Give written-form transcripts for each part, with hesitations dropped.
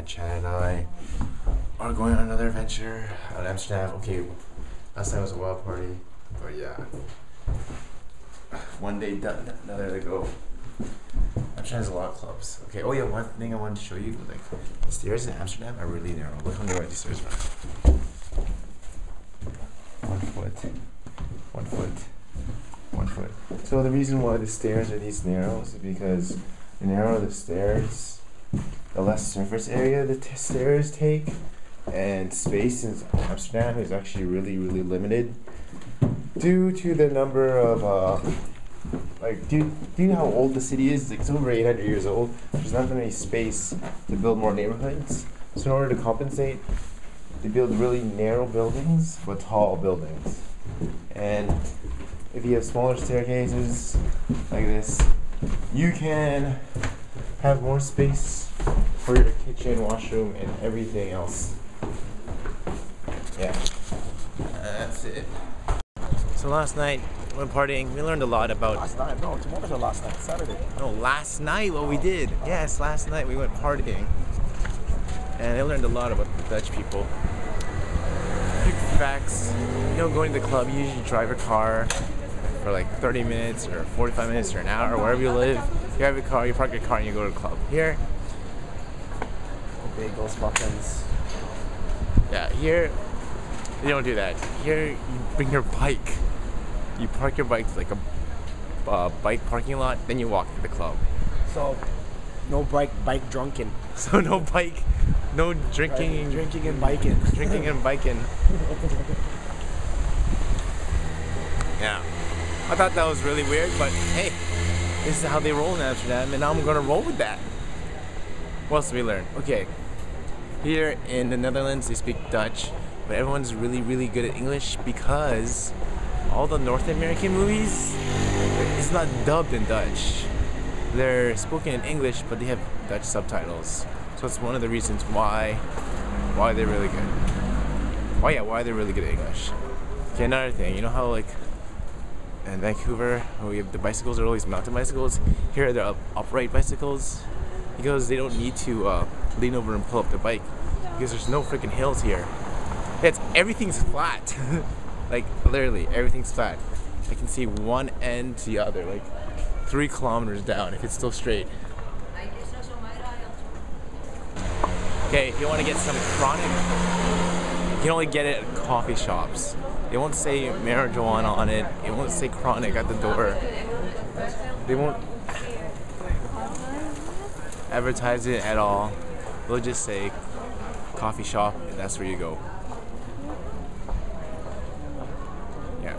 and Chad and I are going on another adventure out of Amsterdam. Okay, last night was a wild party, but yeah, one day done, another to go. Amsterdam has a lot of clubs. Okay, oh yeah, one thing I wanted to show you, like, the stairs in Amsterdam are really narrow. Look how narrow these stairs are. 1 foot, 1 foot, 1 foot. So the reason why the stairs are these narrow is because the narrower the stairs, the less surface area the stairs take, and space in Amsterdam is actually really limited due to the number of do you know how old the city is? It's over 800 years old. There's not many space to build more neighborhoods. So in order to compensate, they build really narrow buildings but tall buildings. And if you have smaller staircases like this, you can have more space for your kitchen, washroom, and everything else. Yeah, that's it. So last night, when partying, we learned a lot about... Last night? No, tomorrow's our last night, Saturday. No, last night what we did. Yes, last night we went partying. And I learned a lot about the Dutch people. Few facts, going to the club, you usually drive a car for like 30 minutes or 45 minutes or an hour, wherever you live. You have a car, you park your car and you go to the club. Here, bagels, muffins. Yeah, here, you don't do that. Here, you bring your bike. You park your bike to like a bike parking lot, then you walk to the club. So, no bike drunken. So no bike, no drinking. Drinking and biking. Drinking and biking. Yeah. I thought that was really weird, but hey, this is how they roll in Amsterdam, and now I'm gonna roll with that. What else did we learn? Okay. Here in the Netherlands, they speak Dutch, but everyone's really good at English because all the North American movies, it's not dubbed in Dutch. They're spoken in English, but they have Dutch subtitles. So it's one of the reasons why they're really good. Why they're really good at English. Okay, another thing, you know how like in Vancouver, we have the bicycles are always mountain bicycles. Here they're upright bicycles because they don't need to lean over and pull up the bike because there's no freaking hills here. Everything's flat. Like literally everything's flat. I can see one end to the other, like 3 kilometers down if it's still straight. Okay, if you want to get some chronic, you can only get it at coffee shops. They won't say marijuana on it. It won't say chronic at the door. They won't advertise it at all. They'll just say coffee shop, and that's where you go. Yeah.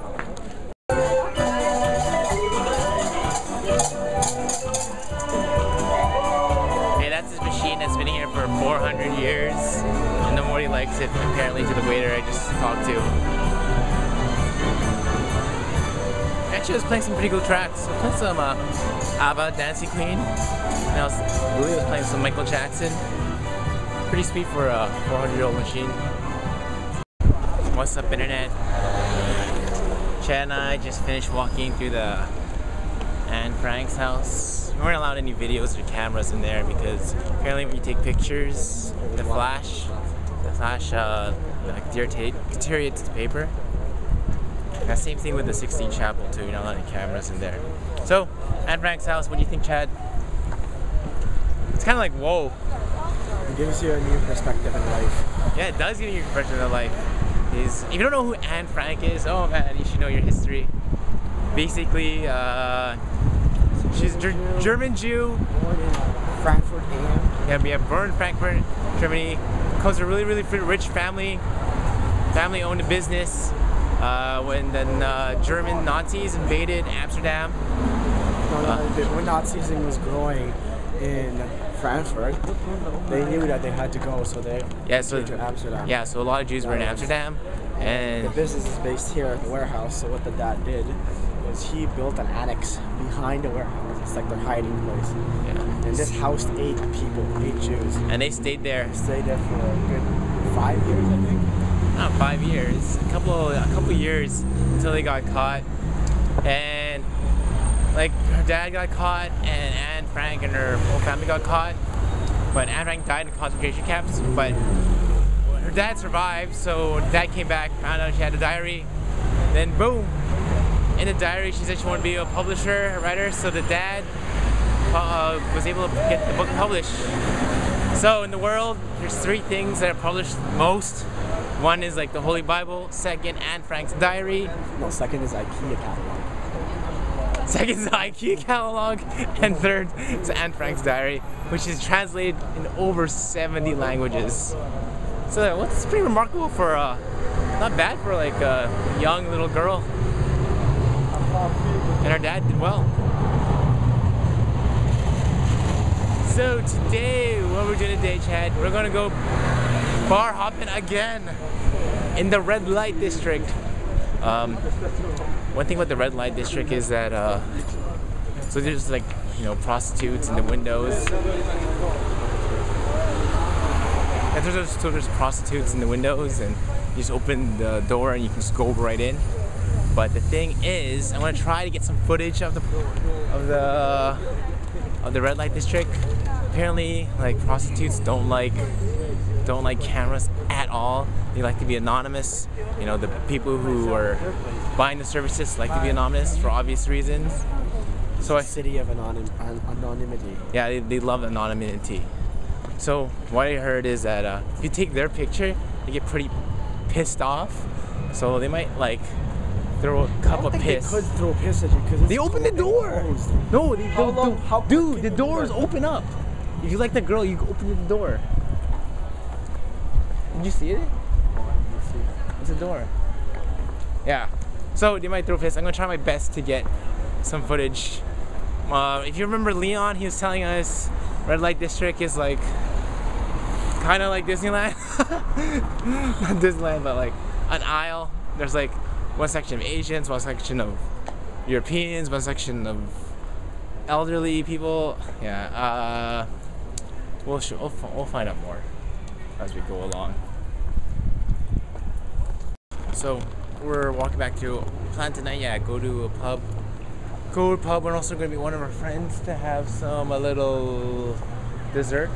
Hey, that's this machine that's been here for 400 years, and nobody likes it, apparently, to the waiter I just talked to. Actually, I was playing some pretty cool tracks. I played some ABBA, Dancing Queen, and Louis was playing some Michael Jackson. Pretty sweet for a 400-year-old machine. What's up, internet? Chad and I just finished walking through the Anne Frank's house. We weren't allowed any videos or cameras in there because apparently when you take pictures, the flash like deteriorates the paper. And same thing with the 16 Chapel too. You're not allowed any cameras in there. So, Anne Frank's house. What do you think, Chad? It's kind of like whoa. It gives you a new perspective in life. Yeah, it does give you a perspective in life. If you don't know who Anne Frank is, oh man, you should know your history. Basically, she's a German Jew. Born in Frankfurt am. Yeah, born in Frankfurt, Germany. Comes from a really rich family. Family owned a business. When the German Nazis invaded Amsterdam. When Nazism was growing in Frankfurt, they knew that they had to go, so they came to Amsterdam. Yeah, so a lot of Jews were in Amsterdam, and the business is based here at the warehouse. So what the dad did was he built an annex behind the warehouse. It's like their hiding place. Yeah. And this housed 8 people, 8 Jews. And they stayed there. They stayed there for a good 5 years, I think. Not 5 years, a couple years until they got caught, and like her dad got caught, and Anne Frank and her whole family got caught, but Anne Frank died in concentration camps. But her dad survived, so dad came back, found out she had a diary, then boom, in the diary she said she wanted to be a publisher, a writer, so the dad was able to get the book published. So in the world, there's 3 things that are published most. One is like the Holy Bible, second Anne Frank's diary. No, second is IKEA catalog. Second is the IKEA catalog, and third is Anne Frank's diary, which is translated in over 70 languages. So that's pretty remarkable for, not bad for like a young little girl. And her dad did well. So today, what we're doing today, Chad, we're gonna go bar hopping again in the red light district. One thing about the red light district is that, so there's like, you know, prostitutes in the windows. And there's prostitutes in the windows, and you just open the door and you can just go right in. But the thing is, I want to try to get some footage of the red light district. Apparently, like, prostitutes don't like cameras at all. They like to be anonymous. You know, the people who are buying the services like to be anonymous for obvious reasons. So city of anonymity. Yeah, they love anonymity. So what I heard is that if you take their picture, they get pretty pissed off. So they might like throw a cup of piss. They could throw piss at you because they open the door. No, dude, the doors open up. If you like the girl, you open the door. Did you see it? It's a door. Yeah. So they might throw piss. I'm gonna try my best to get some footage. If you remember Leon, he was telling us red light district is like kind of like Disneyland. Not Disneyland, but like an aisle. There's like one section of Asians, one section of Europeans, one section of elderly people. Yeah. We'll find out more as we go along. So we're walking back to plan tonight. Yeah, go to a pub. We're also going to meet one of our friends to have a little dessert.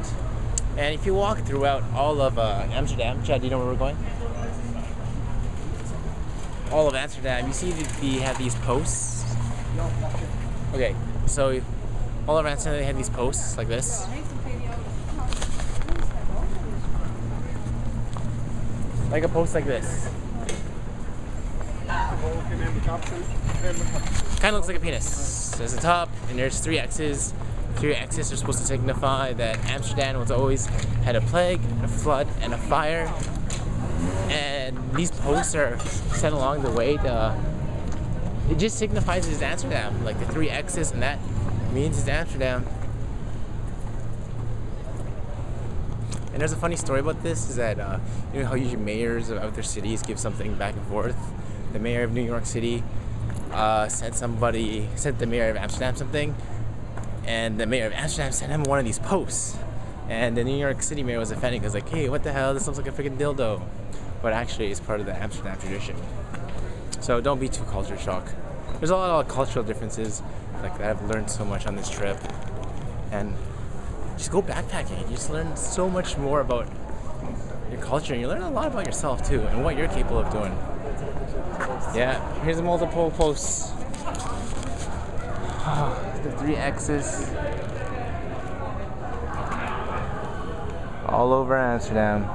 And if you walk throughout all of Amsterdam, Chad, do you know where we're going? All of Amsterdam, you see they have these posts. Okay, so all of Amsterdam, they have these posts like this. Like a post like this. Kind of looks like a penis. There's a top, and there's 3 X's. 3 X's are supposed to signify that Amsterdam was always had a plague, a flood, and a fire. And these posts are set along the way. It just signifies it's Amsterdam. Like the 3 X's, and that means it's Amsterdam. And there's a funny story about this, is that you know how usually mayors of other cities give something back and forth. The mayor of New York City sent the mayor of Amsterdam something, and the mayor of Amsterdam sent him one of these posts. And the New York City mayor was offended because like, hey, what the hell? This looks like a freaking dildo. But actually, it's part of the Amsterdam tradition. So don't be too culture shocked. There's a lot of cultural differences like that I've learned so much on this trip. And just go backpacking. You just learn so much more about your culture, and you learn a lot about yourself too, and what you're capable of doing. Yeah, here's the multiple posts. The 3 X's. All over Amsterdam.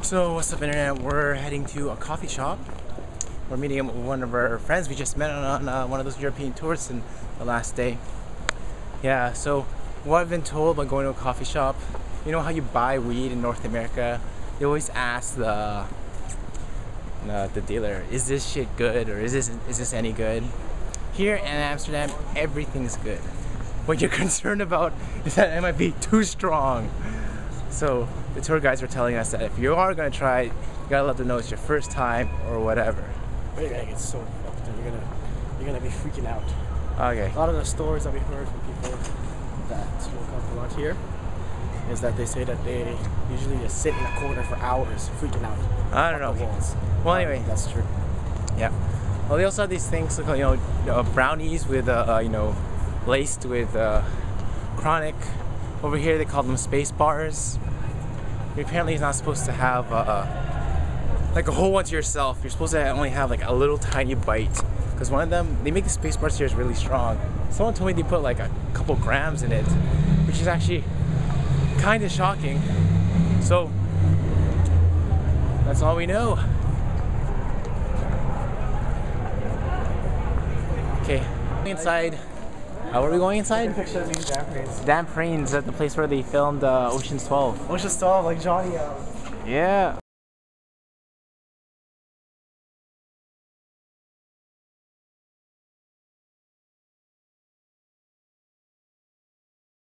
So what's up, internet? We're heading to a coffee shop. We're meeting one of our friends we just met on one of those European tours in the last day. Yeah, so what I've been told about going to a coffee shop, you know how you buy weed in North America? They always ask the dealer, is this shit good, or is this any good? Here in Amsterdam, everything's good. What you're concerned about is that it might be too strong. So the tour guides were telling us that if you are gonna try it, you gotta let them know it's your first time or whatever. You're gonna get so fucked up. You're gonna be freaking out. Okay. A lot of the stories that we heard from people that smoke up a lot here is that they say that they usually just sit in a corner for hours freaking out. I don't know. Well, anyway, that's true. Yeah. Well, they also have these things, like, brownies with laced with chronic. Over here they call them space bars. Apparently it's not supposed to have like a whole one to yourself. You're supposed to only have like a little tiny bite. Because one of them, they make the space bars here is really strong. Someone told me they put like a couple grams in it, which is actually kind of shocking. So that's all we know. Okay, inside. Where are we going inside? Damp Rains at the place where they filmed Ocean's 12. Ocean's 12, like Johnny. Yeah.